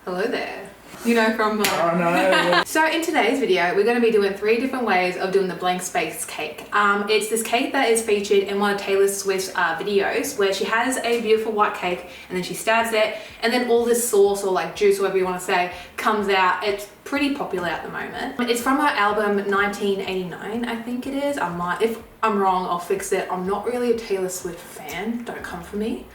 Hello there. You know from Oh no. So in today's video, we're going to be doing 3 different ways of doing the blank space cake. It's this cake that is featured in one of Taylor Swift's videos where she has a beautiful white cake and then she stabs it and then all this sauce or like juice, whatever you want to say, comes out. It's pretty popular at the moment. It's from her album 1989, I think it is. If I'm wrong, I'll fix it. I'm not really a Taylor Swift fan. Don't come for me.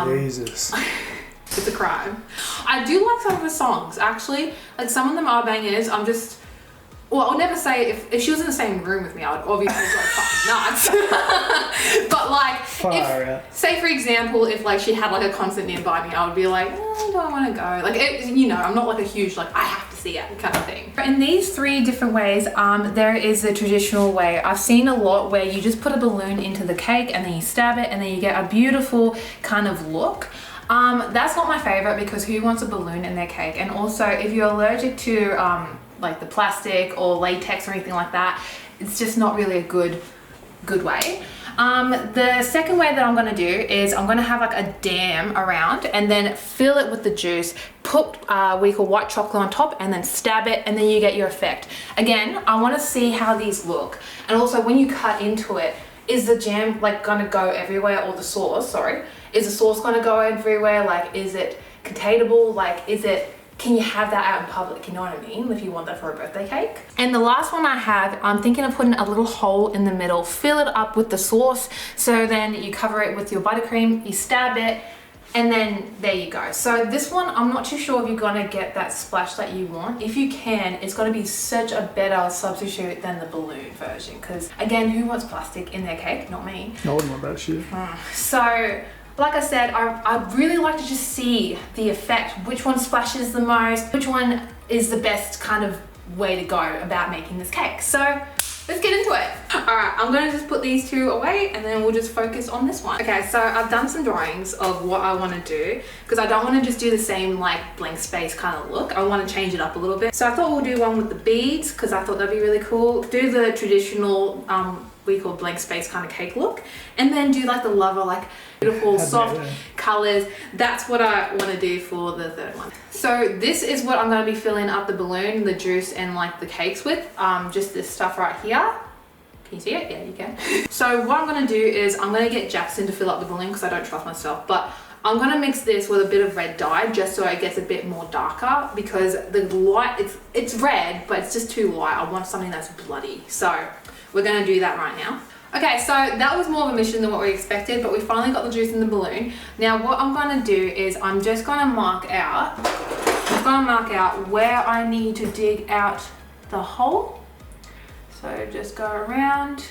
Jesus. It's a crime. I do like some of her songs, actually. Like, some of them are bangers. I'll never say if she was in the same room with me, I would obviously go fucking nuts. But like, say for example, if like she had like a concert nearby me, I would be like, oh, do I want to go? Like, I'm not like a huge, like, I have to see it kind of thing. In these 3 different ways, there is the traditional way. I've seen a lot where you just put a balloon into the cake and then you stab it and then you get a beautiful kind of look. That's not my favorite because who wants a balloon in their cake? And also, if you're allergic to like the plastic or latex or anything like that, it's just not really a good way. The second way that I'm going to do is I'm going to have like a dam around and then fill it with the juice, put what you call white chocolate on top and then stab it, and then you get your effect. Again, I want to see how these look, and also when you cut into it, is the jam like going to go everywhere, or the sauce, sorry, is the sauce going to go everywhere? Like, is it containable? Like, can you have that out in public? You know what I mean? If you want that for a birthday cake. And the last one I have, I'm thinking of putting a little hole in the middle, fill it up with the sauce. So then you cover it with your buttercream, you stab it, and then there you go. So this one, I'm not too sure if you're gonna get that splash that you want. If you can, it's gonna be such a better substitute than the balloon version. Because again, who wants plastic in their cake? Not me. I wouldn't want that shit. So, like I said, I'd really like to just see the effect, which one splashes the most, which one is the best kind of way to go about making this cake. So let's get into it. All right, I'm gonna just put these 2 away and then we'll just focus on this one. Okay, so I've done some drawings of what I wanna do because I don't wanna just do the same like blank space kind of look. I wanna change it up a little bit. So I thought we'll do one with the beads because I thought that'd be really cool. Do the traditional, we call blank space kind of cake look, and then do like the lover, like beautiful soft colors. That's what I want to do for the 3rd one. So this is what I'm going to be filling up the balloon, the juice, and like the cakes with. Just this stuff right here. Can you see it? Yeah, you can. So what I'm going to do is I'm going to get Jackson to fill up the balloon because I don't trust myself, but I'm going to mix this with a bit of red dye just so it gets a bit more darker, because the light, it's red, but it's just too light. I want something that's bloody. So we're going to do that right now. Okay, so that was more of a mission than what we expected, but we finally got the juice in the balloon. Now what I'm going to do is I'm just going to mark out where I need to dig out the hole. So just go around.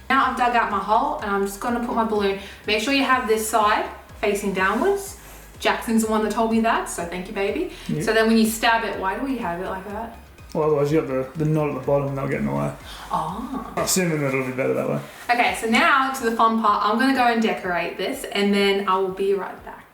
Now I've dug out my hole and I'm just going to put my balloon. Make sure you have this side facing downwards. Jackson's the one that told me that, so thank you, baby. Yep. So then when you stab it, why do we have it like that? Well, otherwise you got the knot at the bottom and they'll get in the way. Oh. Assuming that it'll be better that way. Okay, so now to the fun part. I'm going to go and decorate this and then I will be right back.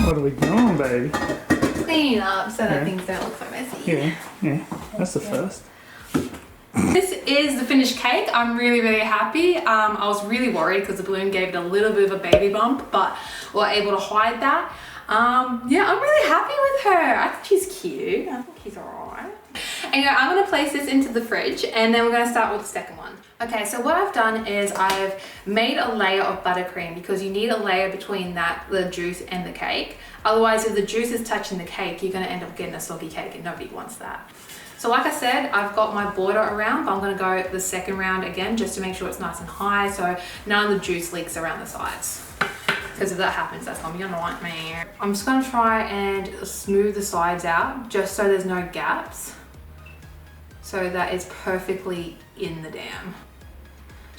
What are we doing, baby? Cleaning up so that things don't look so messy. Yeah, that's the first. This is the finished cake. I'm really, really happy. I was really worried because the balloon gave it a little bit of a baby bump, but we're able to hide that. Yeah, I'm really happy with her. I think she's cute. I think she's alright. Anyway, I'm going to place this into the fridge and then we're going to start with the second one. Okay, so what I've done is I've made a layer of buttercream because you need a layer between the juice and the cake. Otherwise, if the juice is touching the cake, you're going to end up getting a soggy cake and nobody wants that. So like I said, I've got my border around, but I'm going to go the second round again just to make sure it's nice and high so none of the juice leaks around the sides. Because if that happens, that's going to be a nightmare. I'm just going to try and smooth the sides out just so there's no gaps. So that it's perfectly in the dam.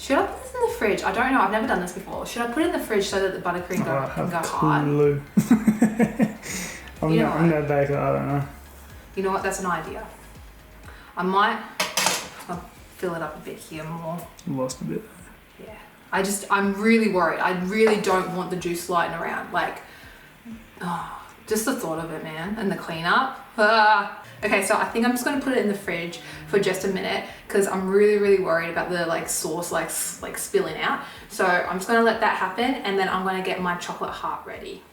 Should I put this in the fridge? I don't know. I've never done this before. Should I put it in the fridge so that the buttercream can go hard? Clue. I'm no baker. I don't know. You know what? That's an idea. I might fill it up a bit here more. Lost a bit. Yeah. I'm really worried. I really don't want the juice sliding around. Like, just the thought of it, man. And the cleanup. Okay, so I think I'm just gonna put it in the fridge for just a minute because I'm really, really worried about the like sauce like spilling out. So I'm just gonna let that happen and then I'm gonna get my chocolate heart ready.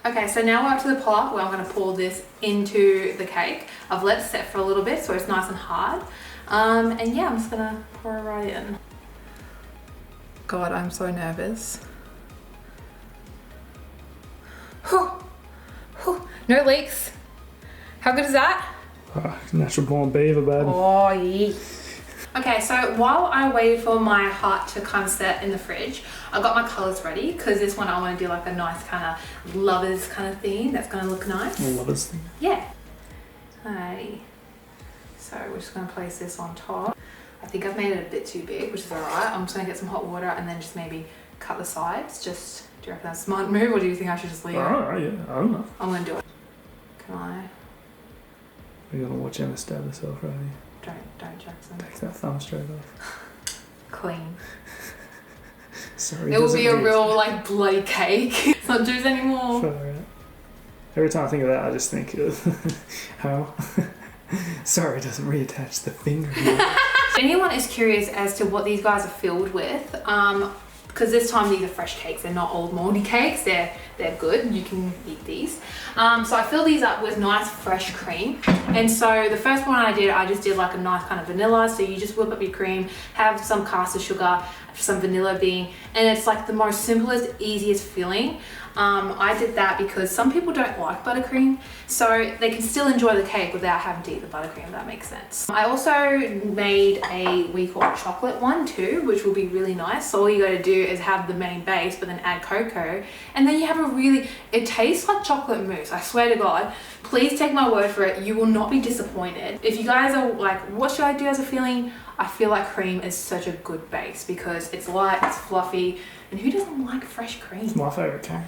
Okay, so now we're up to the part where I'm gonna pour this into the cake. I've let it set for a little bit so it's nice and hard. And yeah, I'm just gonna pour it right in. God, I'm so nervous. No leaks. How good is that? Natural born beaver, baby. Oh, yeah. Okay, so while I waited for my heart to kind of set in the fridge, I got my colours ready because this one I want to do like a nice kind of lovers kind of theme that's going to look nice. Lovers theme? Yeah. Alrighty. So we're just going to place this on top. I think I've made it a bit too big, which is alright. I'm just going to get some hot water and then just maybe cut the sides. Just, do you reckon that's a smart move or do you think I should just leave it? Oh, yeah, I don't know. I'm going to do it. Can I? You're going to watch Emma stab herself, right? Don't, Jackson. Take that thumb straight off. Clean. Sorry. It will be a real like bloody cake. It's not juice anymore. Right. Every time I think of that, I just think of how. Sorry, it doesn't reattach the finger. If anyone is curious as to what these guys are filled with, because this time these are fresh cakes, they're not old moldy cakes, they're good, you can eat these. So I filled these up with nice fresh cream. And so the first one I just did like a nice kind of vanilla. So you just whip up your cream, have some caster sugar, some vanilla bean, and it's like the most simplest, easiest filling. I did that because some people don't like buttercream, so they can still enjoy the cake without having to eat the buttercream, if that makes sense. I also made a weak hot chocolate one too, which will be really nice. So all you gotta do is have the main base, but then add cocoa, and then you have it tastes like chocolate mousse, I swear to God. Please take my word for it, you will not be disappointed. If you guys are like, what should I do as a filling? I feel like cream is such a good base because it's light, it's fluffy, and who doesn't like fresh cream? It's my favourite cake.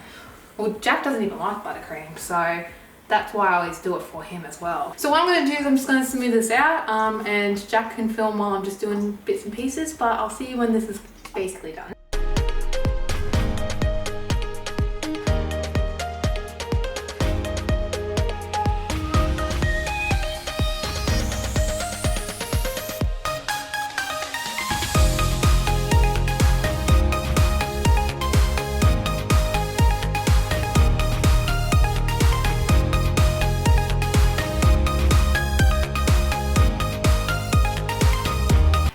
Well, Jack doesn't even like buttercream, so that's why I always do it for him as well. So what I'm going to do is I'm just going to smooth this out, and Jack can film while I'm just doing bits and pieces, but I'll see you when this is basically done.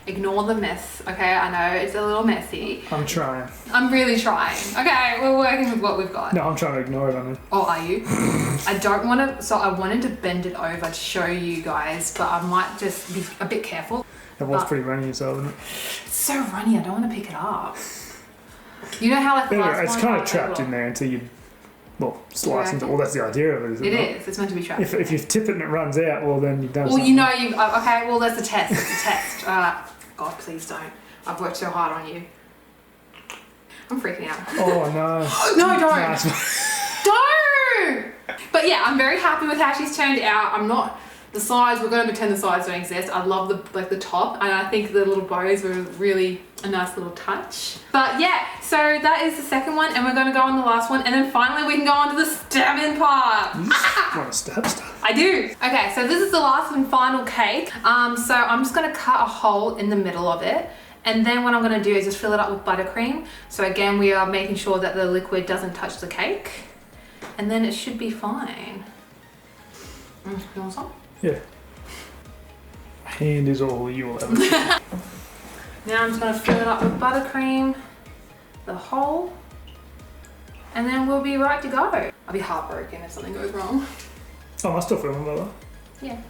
Ignore the mess, okay? I know it's a little messy. I'm trying. I'm really trying. Okay, we're working with what we've got. No, I'm trying to ignore it, I mean. Oh, are you? I don't want to, so I wanted to bend it over to show you guys, but I might just be a bit careful. That was pretty runny as well, wasn't it? It's so runny, I don't want to pick it up. You know how like the Anyway, last it's one, kind of trapped in there until you, slice into it. Well, that's the idea of it, isn't it? It is, it's meant to be trapped. If you tip it and it runs out, well then you've done well, something. you know, okay, well that's a test, it's a test. God, please don't. I've worked so hard on you. I'm freaking out. Oh no. No, don't. Don't! But yeah, I'm very happy with how she's turned out. I'm not, the sides, we're going to pretend the sides don't exist. I love the top, and I think the little bows were really a nice little touch. But yeah, so that is the second one, and we're going to go on the last one, and then finally we can go on to the stabbing part. You just want to stab stuff. I do. Okay, so this is the last and final cake. So I'm just going to cut a hole in the middle of it. And then what I'm going to do is just fill it up with buttercream. So again, we are making sure that the liquid doesn't touch the cake. And then it should be fine. You want some? Yeah. Hand is all you will ever. Now I'm just going to fill it up with buttercream, the hole, and then we'll be right to go. I'll be heartbroken if something goes wrong. Oh, I'm still filming, by the way. Yeah.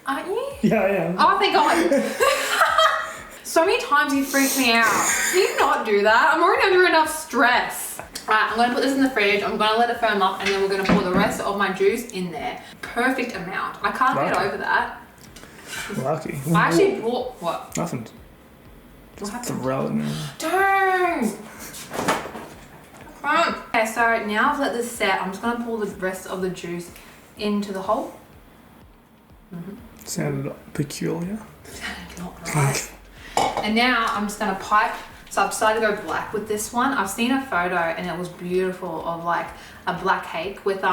Aren't you? Yeah, I am. Oh, thank God. So many times you freak me out. Can you not do that? I'm already under enough stress. Right, I'm gonna put this in the fridge. I'm gonna let it firm up, and then we're gonna pour the rest of my juice in there. Perfect amount. I can't get over that. Lucky. I actually bought, what? Nothing. What happened? Throw it now. Don't! Okay, so now I've let this set. I'm just gonna pour the rest of the juice into the hole. Sounded peculiar. Sounded not right. And now I'm just gonna pipe. So I've decided to go black with this one. I've seen a photo and it was beautiful of like a black cake with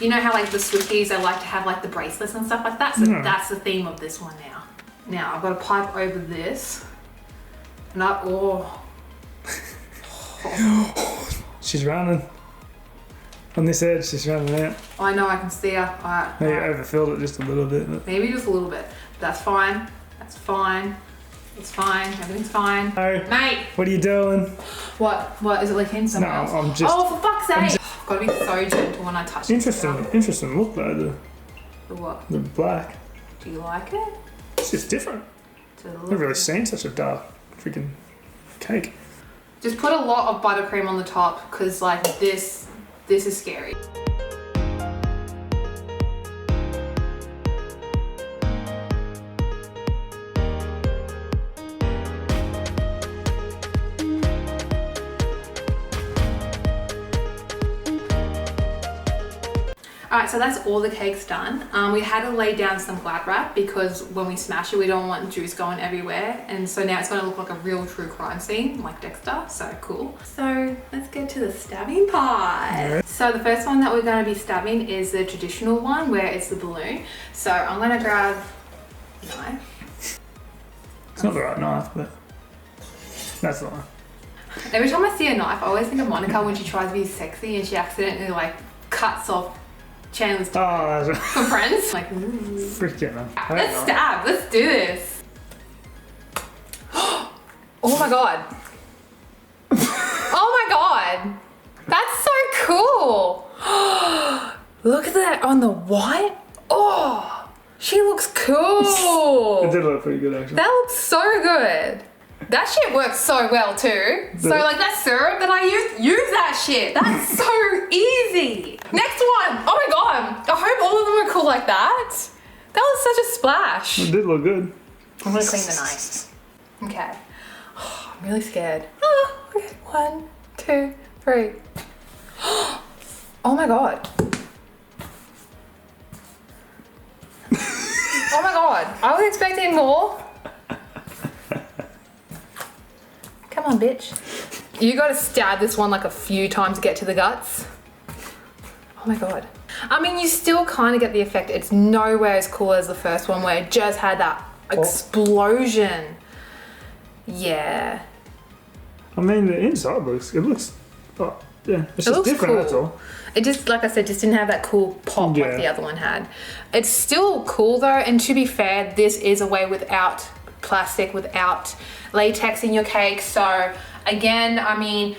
you know how like the Swifties, they like to have like the bracelets and stuff like that. So that's the theme of this one now. Now I've got to pipe over this. And She's running. On this edge, she's running out. I know, I can see her. Alright. Maybe overfilled it just a little bit. But... Maybe just a little bit. That's fine. That's fine. It's fine. Everything's fine. No. Mate! What are you doing? What? Is it leaking somewhere else? I'm just... Oh, for fuck's sake! I've got to be so gentle when I touch it. Interesting look though, The what? the black. Do you like it? It's just different. I've never really seen such a dark freaking cake. Just put a lot of buttercream on the top because like this is scary. Alright, so that's all the cake's done. We had to lay down some glad wrap because when we smash it, we don't want juice going everywhere. And so now it's going to look like a real true crime scene, like Dexter. So cool. So let's get to the stabbing part. Yeah. So the first one that we're going to be stabbing is the traditional one where it's the balloon. So I'm going to grab a knife. It's not the right knife, but that's the one. Every time I see a knife, I always think of Monica when she tries to be sexy and she accidentally like cuts off Chandler's for Friends. Like, freaking hell. Let's stab. Let's do this. Oh my god. Oh my god. That's so cool. Look at that on the white. Oh, she looks cool. It did look pretty good actually. That looks so good. That shit works so well too. So like that syrup that I use that shit. That's so easy. Next one. Oh my god. I hope all of them are cool like that. That was such a splash. It did look good. I'm gonna clean the knife. Okay. Oh, I'm really scared. Oh, okay. 1, 2, 3. Oh my god. Oh my god. I was expecting more. Come on, bitch. You gotta stab this one like a few times to get to the guts. Oh my god. I mean, you still kind of get the effect. It's nowhere as cool as the first one where it just had that explosion. Yeah. I mean, the inside looks, it's just different, cool. That's all. It just, like I said, just didn't have that cool pop like the other one had. It's still cool though, and to be fair, this is a way without plastic, without latex in your cake. So again, I mean,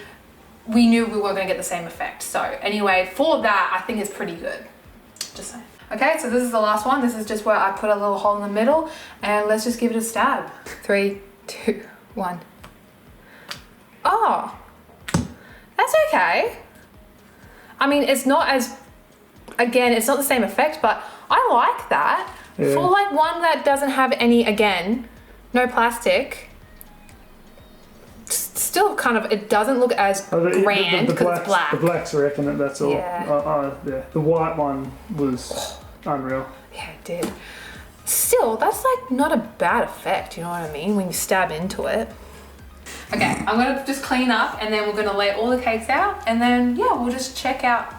we knew we weren't going to get the same effect. So anyway, for that, I think it's pretty good. Just saying. Okay, so this is the last one. This is just where I put a little hole in the middle, and let's just give it a stab. 3, 2, 1. Oh, that's okay. I mean, it's not as, again, it's not the same effect, but I like that. Yeah. For like one that doesn't have any, again, no plastic, still kind of, it doesn't look as grand because it's black. The blacks reckon that's all. Yeah. Yeah. The white one was unreal. Yeah, it did. Still, that's like not a bad effect, you know what I mean, when you stab into it. Okay, I'm gonna just clean up and then we're gonna lay all the cakes out and then, yeah, we'll just check out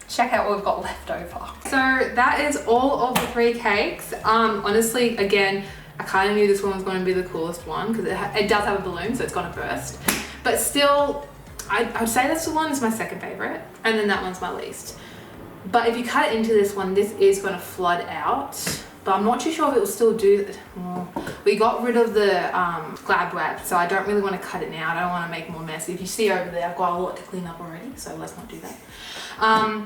what we've got left over. So that is all of the 3 cakes. Honestly, again, I kind of knew this one was going to be the coolest one because it does have a balloon, so it's going to burst. But still, I'd say this one is my second favorite, and then that one's my least. But if you cut it into this one, this is going to flood out. But I'm not too sure if it will still do that. Well, we got rid of the glad wrap, so I don't really want to cut it now. I don't want to make more mess. If you see over there, I've got a lot to clean up already, so let's not do that.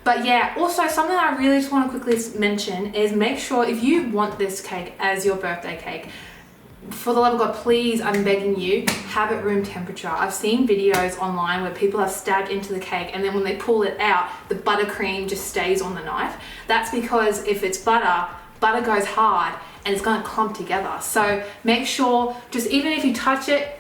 But yeah, also something I really just want to quickly mention is make sure if you want this cake as your birthday cake, for the love of God, please, I'm begging you, have it room temperature. I've seen videos online where people have stabbed into the cake and then when they pull it out, the buttercream just stays on the knife. That's because if it's butter goes hard and it's gonna clump together. So make sure, just even if you touch it,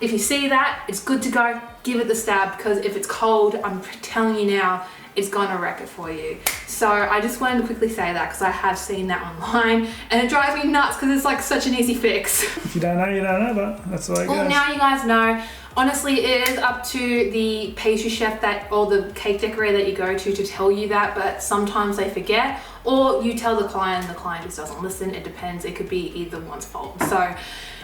if you see that, it's good to go, give it the stab, because if it's cold, I'm telling you now, it's gonna wreck it for you. So I just wanted to quickly say that because I have seen that online and it drives me nuts because it's like such an easy fix. If you don't know, you don't know, but that's the way it goes. Well, now you guys know. Honestly, it is up to the pastry chef or the cake decorator that you go to tell you that, but sometimes they forget, or you tell the client and the client just doesn't listen. It depends. It could be either one's fault. So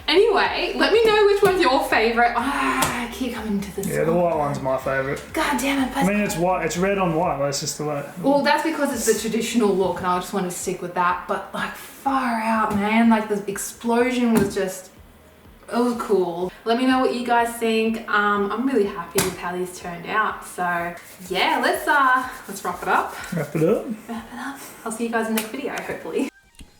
anyway, let me know which one's your favorite. I keep coming to this. Yeah, the white one's my favorite. God damn it. I mean, it's white. It's red on white. That's just the way. Well, that's because it's the traditional look and I just wanted to stick with that. But like far out, man. Like the explosion was just, it was cool. Let me know what you guys think. I'm really happy with how these turned out. So yeah, let's wrap it up. Wrap it up. Wrap it up. I'll see you guys in the next video, hopefully.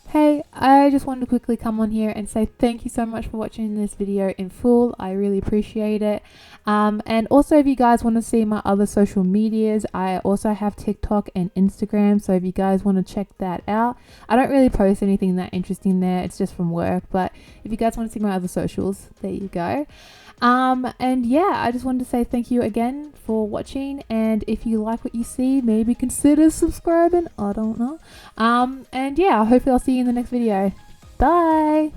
Hey, I just wanted to quickly come on here and say thank you so much for watching this video in full. I really appreciate it. And also, if you guys want to see my other social medias, I also have TikTok and Instagram. So if you guys want to check that out, I don't really post anything that interesting there. It's just from work. But if you guys want to see my other socials, there you go. And yeah, I just wanted to say thank you again for watching, and if you like what you see, maybe consider subscribing. I don't know. And yeah, hopefully I'll see you in the next video. Bye.